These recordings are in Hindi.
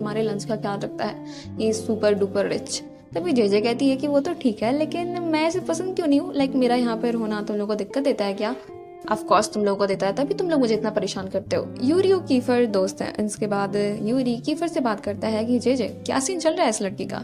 हमारे लंच का ख्याल रखता है, ये सुपर डुपर रिच। तभी जेजे कहती है कि वो तो ठीक है, लेकिन मैं इसे पसंद क्यों नहीं हूँ? लाइक मेरा यहाँ पर होना तुम लोगों को दिक्कत देता है क्या? ऑफ कोर्स तुम लोगों को देता है, तभी तुम लोग मुझे इतना परेशान करते हो। यूरी और कीफर दोस्त हैं। इसके बाद यूरी कीफर से बात करता है कि जे क्या सीन चल रहा है इस लड़की का।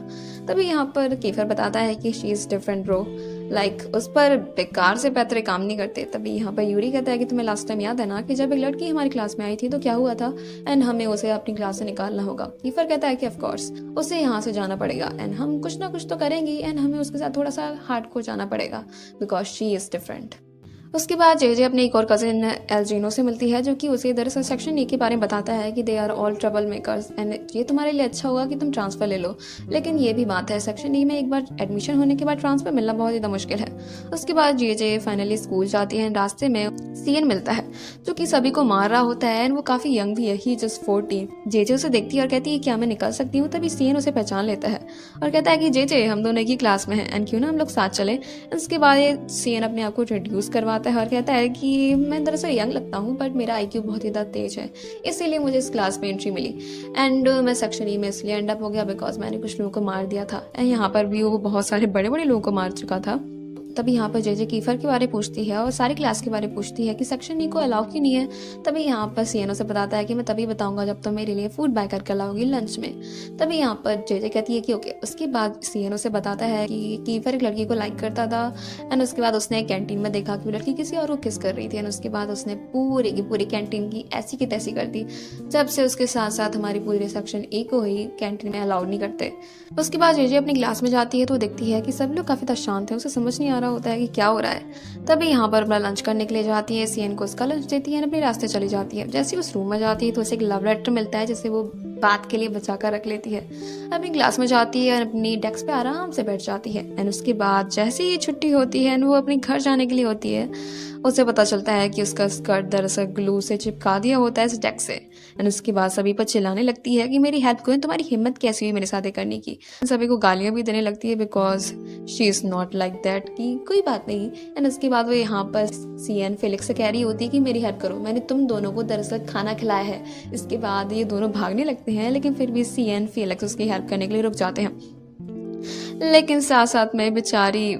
तभी यहाँ पर कीफर बताता है कि she is different bro, like उस पर बेकार से पैतरे काम नहीं करते। तभी यहाँ पर यूरी कहता है कि तुम्हें लास्ट टाइम याद है ना कि जब एक लड़की हमारी क्लास में आई थी तो क्या हुआ था, एंड हमें उसे अपनी क्लास से निकालना होगा। कीफर कहता है कि ऑफ कोर्स उसे यहाँ से जाना पड़ेगा, एंड हम कुछ ना कुछ तो करेंगे, एंड हमें उसके साथ थोड़ा सा हार्डकोर जाना पड़ेगा बिकॉज शी इज डिफरेंट। उसके बाद जे अपने एक और कजिन एल्जिनो से मिलती है, जो कि उसे दरअसल सेक्शन ए के बारे में बताता है कि they are all trouble makers and ये तुम्हारे लिए अच्छा होगा कि तुम ट्रांसफ़र ले लो। लेकिन ये भी बात है, सेक्शन ए में एक बार एडमिशन होने के बाद ट्रांसफ़र मिलना बहुत ज़्यादा मुश्किल है। उसके बाद जे फाइनली स्कूल जाती है। रास्ते में सीएन मिलता है जो कि सभी को मार रहा होता है, एंड वो काफ़ी यंग भी है, ही जस्ट 14। जे उसे देखती है और कहती है क्या मैं निकल सकती हूँ? तभी सीएन उसे पहचान लेता है और कहता है कि जे हम दोनों एक ही क्लास में हैं, एंड क्यों ना हम लोग साथ चले। इसके बाद सीएन अपने आप को इंट्रोड्यूस करवाता है और कहता है कि मैं दरअसल यंग लगता हूँ बट मेरा आईक्यू बहुत ही ज़्यादा तेज है, इसीलिए मुझे इस क्लास में एंट्री मिली, एंड मैं सेक्शन ई में इसलिए एंड अप हो गया बिकॉज मैंने कुछ लोगों को मार दिया था, एंड यहाँ पर भी वो बहुत सारे बड़े बड़े लोगों को मार चुका था। तभी यहाँ पर जे कीफर के बारे में पूछती है और सारी क्लास के बारे में पूछती है कि सेक्शन ई को अलाउ क्यों नहीं है। तभी यहाँ पर सीएन से बताता है कि मैं तभी बताऊंगा जब तुम मेरे लिए फूड बाय करके लाओगी लंच में। तभी यहाँ पर जे कहती है कि ओके। उसके बाद सीएन से बताता है कि कीफर एक लड़की को लाइक करता था, एंड उसके बाद उसने कैंटीन में देखा कि वो लड़की किसी और को किस कर रही थी, एंड उसके बाद उसने पूरी की पूरी कैंटीन की ऐसी की तैसी कर दी। जब से उसके साथ साथ हमारी पूरे सेक्शन ए को ही कैंटीन में अलाउड नहीं करते। उसके बाद जे अपनी क्लास में जाती है तो देखती है कि सब लोग काफ़ी शांत हैं, उसे समझ नहीं आ रहा होता है कि क्या हो रहा है। तभी यहाँ पर अपना लंच करने के लिए जाती है, सीएन को उसका लंच देती है, अपने रास्ते चली जाती है। जैसे ही उस रूम में जाती है तो उसे एक लव लेटर मिलता है जिसे वो बात के लिए बचा कर रख लेती है। अपनी क्लास में जाती है और अपनी डेस्क पे आराम से बैठ जाती है, एंड उसके बाद जैसे ही छुट्टी होती है एंड वो अपने घर जाने के लिए होती है, उसे पता चलता है कि उसका स्कर्ट दरअसल ग्लू से चिपका दिया होता है इस डेस्क से, एंड उसके बाद सभी पर चिल्लाने लगती है कि मेरी हेल्प करो, तुम्हारी हिम्मत कैसी हुई मेरे साथ ये करने की। सभी को गालियां भी देने लगती है because she is not like that, कि कोई बात नहीं। एंड उसके बाद वो यहाँ पर सीएन फेलिक्स से कह रही होती है कि मेरी हेल्प करो, मैंने तुम दोनों को दरअसल खाना खिलाया है। इसके बाद ये दोनों भागने लगते हैं, लेकिन फिर भी सीएन फेलिक्स उसकी हेल्प करने के लिए रुक जाते हैं। लेकिन साथ साथ में बेचारी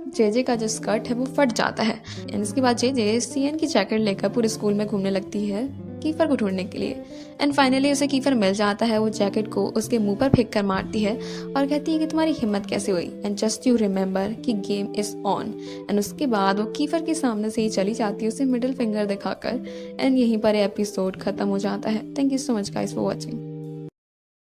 जे का जो स्कर्ट है वो फट जाता है, एंड इसके बाद जे सीएन की जैकेट लेकर पूरे स्कूल में घूमने लगती है कीफर को ढूंढने के लिए, एंड फाइनली उसे कीफर मिल जाता है। वो जैकेट को उसके मुंह पर फेंक कर मारती है और कहती है कि तुम्हारी हिम्मत कैसे हुई, एंड जस्ट यू रिमेंबर कि गेम इज ऑन। एंड उसके बाद वो कीफर के सामने से ही चली जाती है उसे मिडिल फिंगर दिखाकर, एंड यहीं पर एपिसोड खत्म हो जाता है। Thank you so much guys for watching.